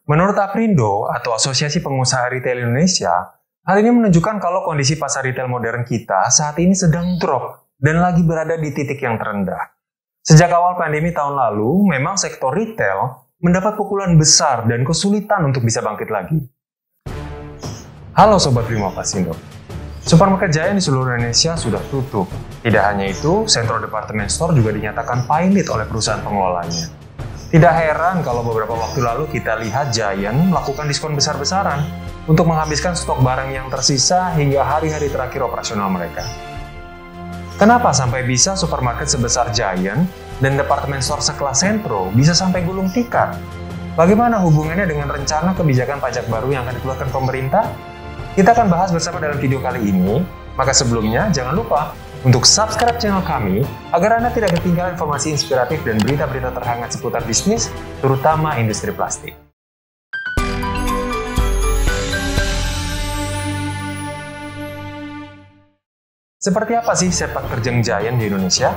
Menurut Aprindo atau Asosiasi Pengusaha Retail Indonesia, hal ini menunjukkan kalau kondisi pasar retail modern kita saat ini sedang drop dan lagi berada di titik yang terendah. Sejak awal pandemi tahun lalu, memang sektor retail mendapat pukulan besar dan kesulitan untuk bisa bangkit lagi. Halo Sobat Primo Pasindo. Supermarket Giant di seluruh Indonesia sudah tutup. Tidak hanya itu, Centro Department Store juga dinyatakan pailit oleh perusahaan pengelolanya. Tidak heran kalau beberapa waktu lalu kita lihat Giant melakukan diskon besar-besaran untuk menghabiskan stok barang yang tersisa hingga hari-hari terakhir operasional mereka. Kenapa sampai bisa supermarket sebesar Giant dan departemen store sekelas Centro bisa sampai gulung tikar? Bagaimana hubungannya dengan rencana kebijakan pajak baru yang akan dikeluarkan pemerintah? Kita akan bahas bersama dalam video kali ini, maka sebelumnya jangan lupa untuk subscribe channel kami agar Anda tidak ketinggalan informasi inspiratif dan berita-berita terhangat seputar bisnis, terutama industri plastik. Seperti apa sih sepak terjang Giant di Indonesia?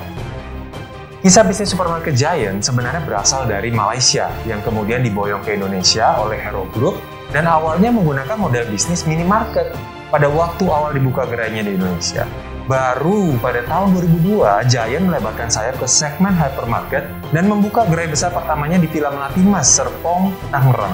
Kisah bisnis supermarket Giant sebenarnya berasal dari Malaysia yang kemudian diboyong ke Indonesia oleh Hero Group dan awalnya menggunakan model bisnis minimarket pada waktu awal dibuka gerainya di Indonesia. Baru pada tahun 2002, Giant melebarkan sayap ke segmen hypermarket dan membuka gerai besar pertamanya di Villa Melati Mas, Serpong, Tangerang.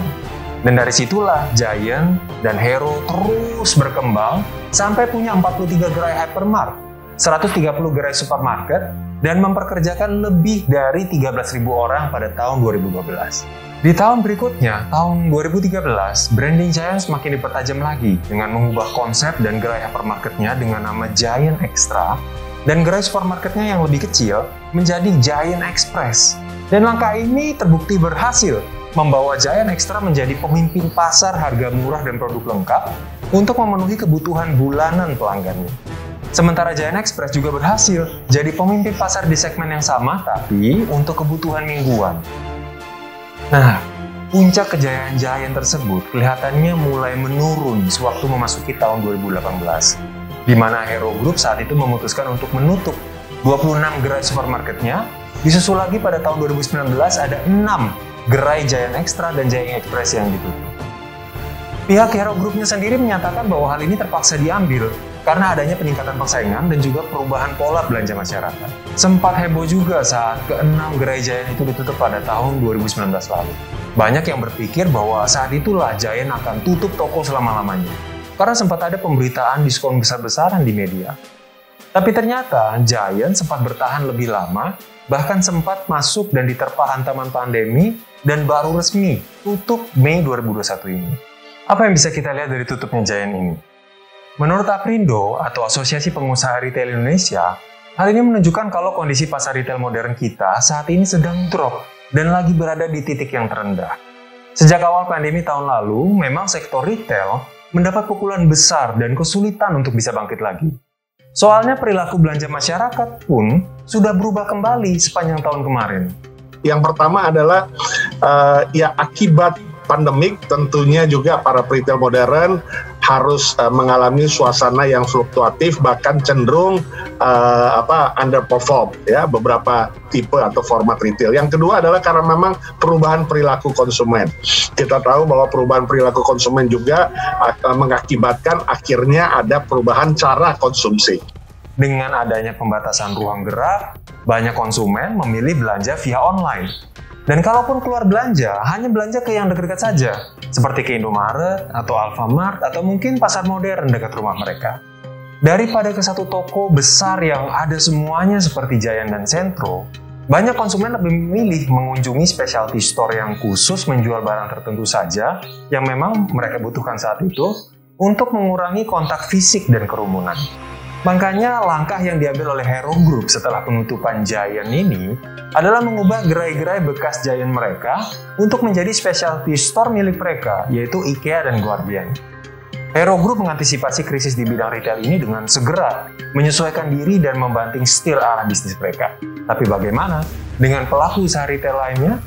Dan dari situlah Giant dan Hero terus berkembang sampai punya 43 gerai hypermart, 130 gerai supermarket, dan memperkerjakan lebih dari 13.000 orang pada tahun 2012. Di tahun berikutnya, tahun 2013, branding Giant semakin dipertajam lagi dengan mengubah konsep dan gerai hypermarketnya dengan nama Giant Extra dan gerai supermarketnya yang lebih kecil menjadi Giant Express. Dan langkah ini terbukti berhasil membawa Giant Extra menjadi pemimpin pasar harga murah dan produk lengkap untuk memenuhi kebutuhan bulanan pelanggannya. Sementara Giant Express juga berhasil jadi pemimpin pasar di segmen yang sama tapi untuk kebutuhan mingguan. Nah, puncak kejayaan Giant tersebut kelihatannya mulai menurun sewaktu memasuki tahun 2018, di mana Hero Group saat itu memutuskan untuk menutup 26 gerai supermarketnya, disusul lagi pada tahun 2019 ada 6 gerai Giant Extra dan Giant Express yang ditutup. Pihak Hero Group-nya sendiri menyatakan bahwa hal ini terpaksa diambil karena adanya peningkatan persaingan dan juga perubahan pola belanja masyarakat. Sempat heboh juga saat ke-6 gerai Giant itu ditutup pada tahun 2019 lalu. Banyak yang berpikir bahwa saat itulah Giant akan tutup toko selama-lamanya, karena sempat ada pemberitaan diskon besar-besaran di media. Tapi ternyata Giant sempat bertahan lebih lama, bahkan sempat masuk dan diterpa hantaman pandemi, dan baru resmi tutup Mei 2021 ini. Apa yang bisa kita lihat dari tutupnya Giant ini? Menurut Aprindo atau Asosiasi Pengusaha Retail Indonesia, hal ini menunjukkan kalau kondisi pasar retail modern kita saat ini sedang drop dan lagi berada di titik yang terendah. Sejak awal pandemi tahun lalu, memang sektor retail mendapat pukulan besar dan kesulitan untuk bisa bangkit lagi. Soalnya perilaku belanja masyarakat pun sudah berubah kembali sepanjang tahun kemarin. Yang pertama adalah akibat pandemik tentunya juga para retail modern harus mengalami suasana yang fluktuatif, bahkan cenderung underperform ya beberapa tipe atau format retail. Yang kedua adalah karena memang perubahan perilaku konsumen. Kita tahu bahwa perubahan perilaku konsumen juga mengakibatkan akhirnya ada perubahan cara konsumsi. Dengan adanya pembatasan ruang gerak, banyak konsumen memilih belanja via online. Dan kalaupun keluar belanja, hanya belanja ke yang dekat-dekat saja, seperti ke Indomaret atau Alfamart atau mungkin pasar modern dekat rumah mereka. Daripada ke satu toko besar yang ada semuanya seperti Giant dan Centro, banyak konsumen lebih memilih mengunjungi specialty store yang khusus menjual barang tertentu saja yang memang mereka butuhkan saat itu untuk mengurangi kontak fisik dan kerumunan. Makanya langkah yang diambil oleh Hero Group setelah penutupan Giant ini adalah mengubah gerai-gerai bekas Giant mereka untuk menjadi specialty store milik mereka, yaitu IKEA dan Guardian. Hero Group mengantisipasi krisis di bidang retail ini dengan segera menyesuaikan diri dan membanting setir arah bisnis mereka. Tapi bagaimana dengan pelaku usaha retail lainnya?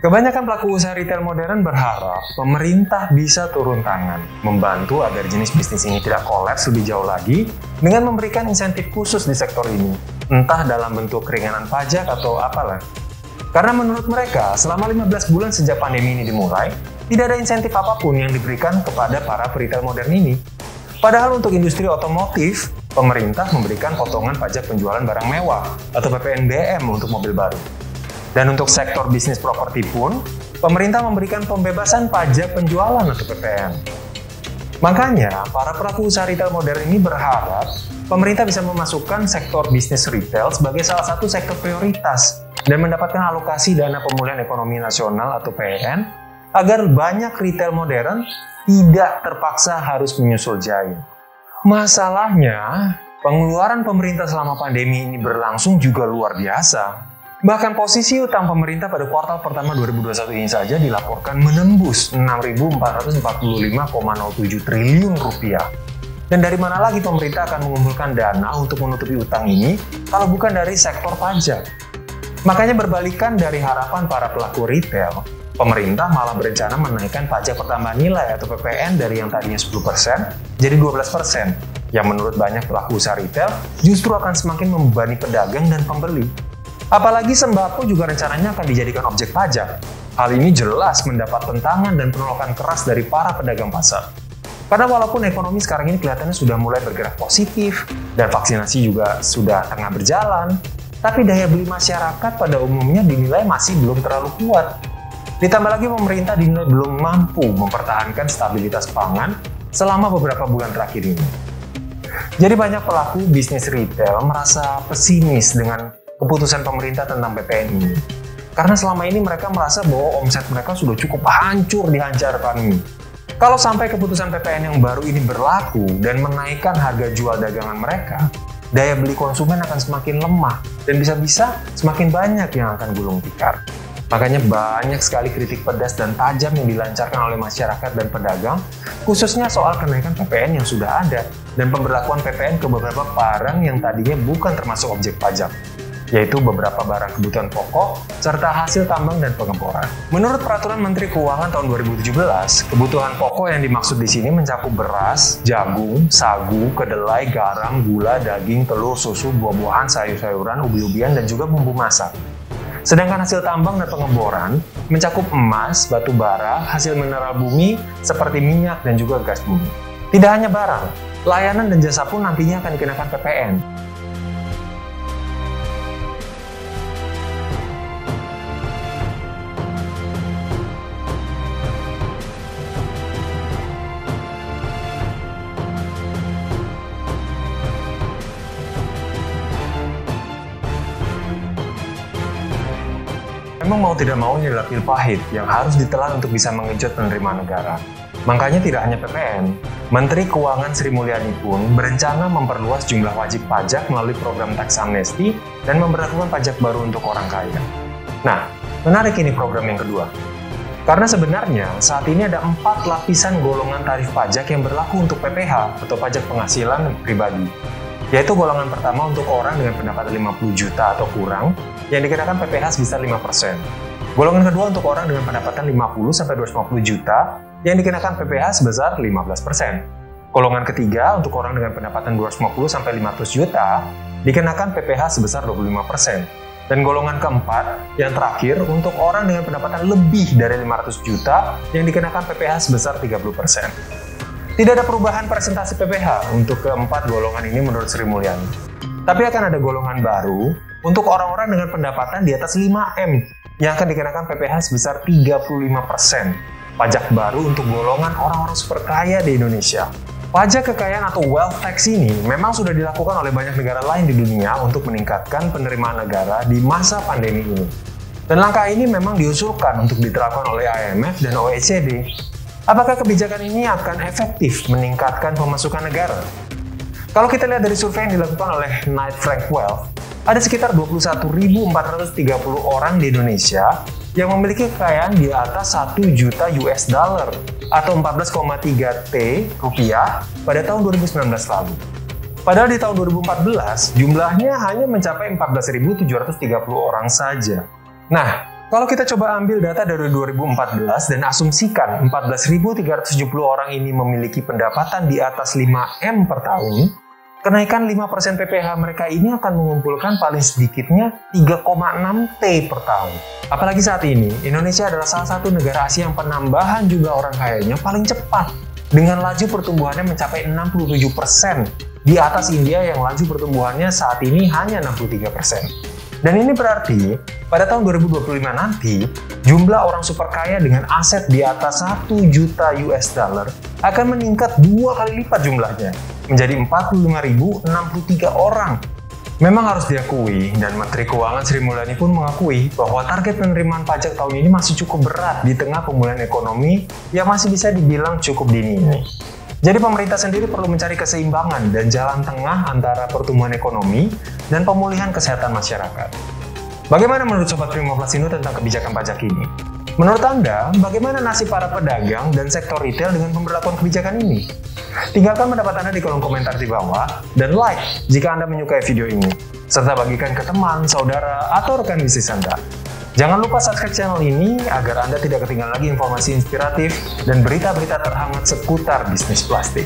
Kebanyakan pelaku usaha retail modern berharap pemerintah bisa turun tangan, membantu agar jenis bisnis ini tidak kolaps lebih jauh lagi dengan memberikan insentif khusus di sektor ini, entah dalam bentuk keringanan pajak atau apalah. Karena menurut mereka, selama 15 bulan sejak pandemi ini dimulai, tidak ada insentif apapun yang diberikan kepada para retail modern ini. Padahal untuk industri otomotif, pemerintah memberikan potongan pajak penjualan barang mewah atau PPNBM untuk mobil baru. Dan untuk sektor bisnis properti pun, pemerintah memberikan pembebasan pajak penjualan atau PPN. Makanya, para pelaku usaha retail modern ini berharap pemerintah bisa memasukkan sektor bisnis retail sebagai salah satu sektor prioritas dan mendapatkan alokasi dana pemulihan ekonomi nasional atau PEN agar banyak retail modern tidak terpaksa harus menyusul Giant. Masalahnya, pengeluaran pemerintah selama pandemi ini berlangsung juga luar biasa. Bahkan posisi utang pemerintah pada kuartal pertama 2021 ini saja dilaporkan menembus 6.445,07 triliun rupiah. Dan dari mana lagi pemerintah akan mengumpulkan dana untuk menutupi utang ini kalau bukan dari sektor pajak? Makanya berbalikan dari harapan para pelaku retail, pemerintah malah berencana menaikkan pajak pertambahan nilai atau PPN dari yang tadinya 10% jadi 12%, yang menurut banyak pelaku usaha retail justru akan semakin membebani pedagang dan pembeli. Apalagi sembako juga rencananya akan dijadikan objek pajak. Hal ini jelas mendapat tentangan dan penolakan keras dari para pedagang pasar. Karena walaupun ekonomi sekarang ini kelihatannya sudah mulai bergerak positif dan vaksinasi juga sudah tengah berjalan, tapi daya beli masyarakat pada umumnya dinilai masih belum terlalu kuat. Ditambah lagi pemerintah dinilai belum mampu mempertahankan stabilitas pangan selama beberapa bulan terakhir ini. Jadi banyak pelaku bisnis retail merasa pesimis dengan keputusan pemerintah tentang PPN ini. Karena selama ini mereka merasa bahwa omset mereka sudah cukup hancur dihancarkan ini. Kalau sampai keputusan PPN yang baru ini berlaku dan menaikkan harga jual dagangan mereka, daya beli konsumen akan semakin lemah dan bisa-bisa semakin banyak yang akan gulung tikar. Makanya banyak sekali kritik pedas dan tajam yang dilancarkan oleh masyarakat dan pedagang, khususnya soal kenaikan PPN yang sudah ada dan pemberlakuan PPN ke beberapa barang yang tadinya bukan termasuk objek pajak, yaitu beberapa barang kebutuhan pokok serta hasil tambang dan pengeboran. Menurut Peraturan Menteri Keuangan tahun 2017, kebutuhan pokok yang dimaksud di sini mencakup beras, jagung, sagu, kedelai, garam, gula, daging, telur, susu, buah-buahan, sayur-sayuran, ubi-ubian, dan juga bumbu masak. Sedangkan hasil tambang dan pengeboran mencakup emas, batu bara, hasil mineral bumi seperti minyak dan juga gas bumi. Tidak hanya barang, layanan dan jasa pun nantinya akan dikenakan PPN. Memang mau tidak mau ini adalah pil pahit yang harus ditelan untuk bisa mengejut penerimaan negara. Makanya tidak hanya PPN, Menteri Keuangan Sri Mulyani pun berencana memperluas jumlah wajib pajak melalui program tax amnesty dan memberlakukan pajak baru untuk orang kaya. Nah, menarik ini program yang kedua. Karena sebenarnya saat ini ada 4 lapisan golongan tarif pajak yang berlaku untuk PPH atau pajak penghasilan pribadi. Yaitu golongan pertama untuk orang dengan pendapatan 50 juta atau kurang, yang dikenakan PPh sebesar 5%. Golongan kedua untuk orang dengan pendapatan 50-250 juta, yang dikenakan PPh sebesar 15%. Golongan ketiga untuk orang dengan pendapatan 250-500 juta, dikenakan PPh sebesar 25%. Dan golongan keempat, yang terakhir, untuk orang dengan pendapatan lebih dari 500 juta, yang dikenakan PPh sebesar 30%. Tidak ada perubahan presentasi PPh untuk keempat golongan ini menurut Sri Mulyani. Tapi akan ada golongan baru untuk orang-orang dengan pendapatan di atas 5M yang akan dikenakan PPh sebesar 35%. Pajak baru untuk golongan orang-orang super kaya di Indonesia. Pajak kekayaan atau wealth tax ini memang sudah dilakukan oleh banyak negara lain di dunia untuk meningkatkan penerimaan negara di masa pandemi ini. Dan langkah ini memang diusulkan untuk diterapkan oleh IMF dan OECD. Apakah kebijakan ini akan efektif meningkatkan pemasukan negara? Kalau kita lihat dari survei yang dilakukan oleh Knight Frank Wealth, ada sekitar 21.430 orang di Indonesia yang memiliki kekayaan di atas 1 juta US dollar atau 14,3 T rupiah pada tahun 2019 lalu. Padahal di tahun 2014, jumlahnya hanya mencapai 14.730 orang saja. Nah, Kalau kita coba ambil data dari 2014 dan asumsikan 14.370 orang ini memiliki pendapatan di atas 5M per tahun, kenaikan 5% PPh mereka ini akan mengumpulkan paling sedikitnya 3,6 T per tahun. Apalagi saat ini, Indonesia adalah salah satu negara Asia yang penambahan jumlah orang kayanya paling cepat, dengan laju pertumbuhannya mencapai 67%, di atas India yang laju pertumbuhannya saat ini hanya 63%. Dan ini berarti, pada tahun 2025 nanti, jumlah orang super kaya dengan aset di atas 1 juta US dollar akan meningkat 2 kali lipat jumlahnya, menjadi 45.063 orang. Memang harus diakui, dan Menteri Keuangan Sri Mulyani pun mengakui bahwa target penerimaan pajak tahun ini masih cukup berat di tengah pemulihan ekonomi yang masih bisa dibilang cukup dini ini. Jadi pemerintah sendiri perlu mencari keseimbangan dan jalan tengah antara pertumbuhan ekonomi dan pemulihan kesehatan masyarakat. Bagaimana menurut Sobat Primo Plasindo tentang kebijakan pajak ini? Menurut Anda, bagaimana nasib para pedagang dan sektor retail dengan pemberlakuan kebijakan ini? Tinggalkan pendapat Anda di kolom komentar di bawah, dan like jika Anda menyukai video ini, serta bagikan ke teman, saudara, atau rekan bisnis Anda. Jangan lupa subscribe channel ini agar Anda tidak ketinggalan lagi informasi inspiratif dan berita-berita terhangat seputar bisnis plastik.